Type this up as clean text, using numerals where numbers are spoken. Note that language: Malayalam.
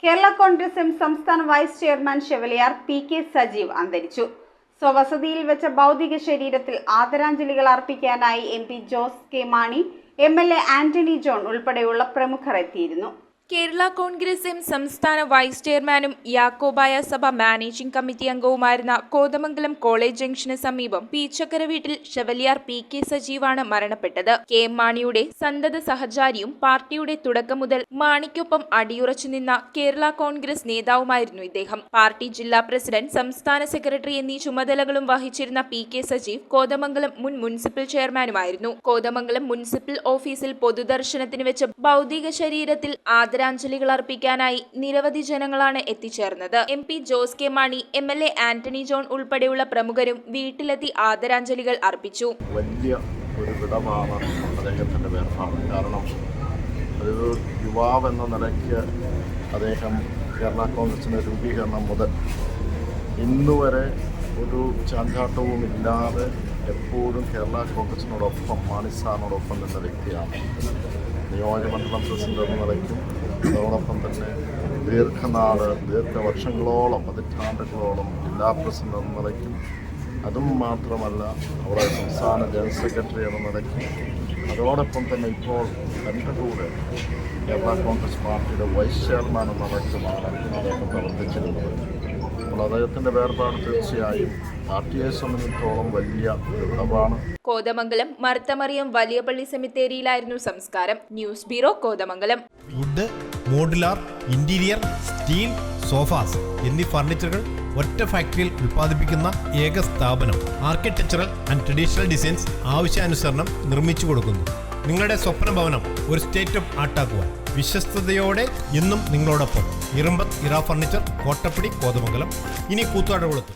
കേരള കോൺഗ്രസ് എം സംസ്ഥാന vice chairman chevalier P K. Sajeev അന്തരിച്ചു. സ്വവസതിയിൽ വെച്ച ഭൗതിക ശരീരത്തിൽ ആദരാഞ്ജലികൾ അർപ്പിക്കാനായി MP. Jose K Mani, MLA. Antony John ഉൾപ്പെടെയുള്ള പ്രമുഖർ എത്തിയിരുന്നു. കേരള കോൺഗ്രസ് എം സംസ്ഥാന വൈസ് ചെയർമാനും യാക്കോബായ സഭ മാനേജിംഗ് കമ്മിറ്റി അംഗവുമായിരുന്ന കോതമംഗലം കോളേജ് ജംഗ്ഷന് സമീപം പീച്ചക്കര വീട്ടിൽ ഷെവലിയാർ പി.കെ. സജീവാണ് മരണപ്പെട്ടത്. കെ എം മാണിയുടെ സന്തത സഹചാരിയും പാർട്ടിയുടെ തുടക്കം മുതൽ മാണിക്കൊപ്പം അടിയുറച്ചു നിന്ന കേരള കോൺഗ്രസ് നേതാവുമായിരുന്നു ഇദ്ദേഹം. പാർട്ടി ജില്ലാ പ്രസിഡന്റ്, സംസ്ഥാന സെക്രട്ടറി എന്നീ ചുമതലകളും വഹിച്ചിരുന്ന പി.കെ. സജീവ് കോതമംഗലം മുൻ മുനിസിപ്പൽ ചെയർമാനുമായിരുന്നു. കോതമംഗലം മുനിസിപ്പൽ ഓഫീസിൽ പൊതുദർശനത്തിന് വെച്ച ഭൗതിക ശരീരത്തിൽ ആദരാഞ്ജലികൾ അർപ്പിക്കാനായി നിരവധി ജനങ്ങളാണ് എത്തിച്ചേർന്നത്. MP. Jose K Mani, MLA. Antony John ഉൾപ്പെടെയുള്ള പ്രമുഖരും വീട്ടിലെത്തി ആദരാഞ്ജലികൾ അർപ്പിച്ചു. വലിയ ഒരു വിടവാണ് അദ്ദേഹത്തിൻ്റെ വേർപാട്. കാരണം ഒരു യുവാവെന്ന നിലയ്ക്ക് അദ്ദേഹം കേരള കോൺഗ്രസിൻ്റെ രൂപീകരണം മുതൽ ഇന്നുവരെ ഒരു ചാഞ്ചാട്ടവും ഇല്ലാതെ എപ്പോഴും കേരള കോൺഗ്രസിനോടൊപ്പം, മാണി സാറിനോടൊപ്പം നിന്ന വ്യക്തിയാണ്. നിയോജകമണ്ഡലം പ്രസിഡന്റ് എന്ന നിലയ്ക്കും അതോടൊപ്പം തന്നെ ദീർഘവർഷങ്ങളോളം, പതിറ്റാണ്ടുകളോളം ജില്ലാ പ്രസിഡന്റ് എന്ന നിലയ്ക്കും, അതും മാത്രമല്ല അവിടെ സംസ്ഥാന ജനറൽ സെക്രട്ടറി എന്ന നിലയ്ക്കും, അതോടൊപ്പം തന്നെ ഇപ്പോൾ എൻ്റെ കൂടെ കേരള കോൺഗ്രസ് പാർട്ടിയുടെ വൈസ് ചെയർമാൻ എന്ന നിലയ്ക്കുമാണ് അദ്ദേഹം പ്രവർത്തിച്ചിരുന്നത്. അപ്പോൾ അദ്ദേഹത്തിൻ്റെ വേർപാട് തീർച്ചയായും പാർട്ടിയെ സംബന്ധിച്ചിടത്തോളം വലിയ വിടവാണ്. കോതമംഗലം മർത്തമറിയം വലിയ പള്ളി സെമിത്തേരിയിലായിരുന്നു സംസ്കാരം. News bureau, Kothamangalam. Wood, modular, interior, steel, sofas എന്നീ ഫർണിച്ചറുകൾ ഒറ്റ ഫാക്ടറിയിൽ ഉൽപ്പാദിപ്പിക്കുന്ന ഏക സ്ഥാപനം. ആർക്കിടെക്ചറൽ ആൻഡ് ട്രഡീഷണൽ ഡിസൈൻസ് ആവശ്യാനുസരണം നിർമ്മിച്ചു കൊടുക്കുന്നു. നിങ്ങളുടെ സ്വപ്ന ഭവനം ഒരു സ്റ്റേറ്റ് ഓഫ് ആർട്ടാക്കുവാൻ വിശ്വസ്തയോടെ എന്നും നിങ്ങളോടൊപ്പം. ഇറമ്പത്ത് ഇറ ഫർണിച്ചർ, കോട്ടപ്പടി, കോതമംഗലം. ഇനി കൂത്താട്ടുകുളത്ത്.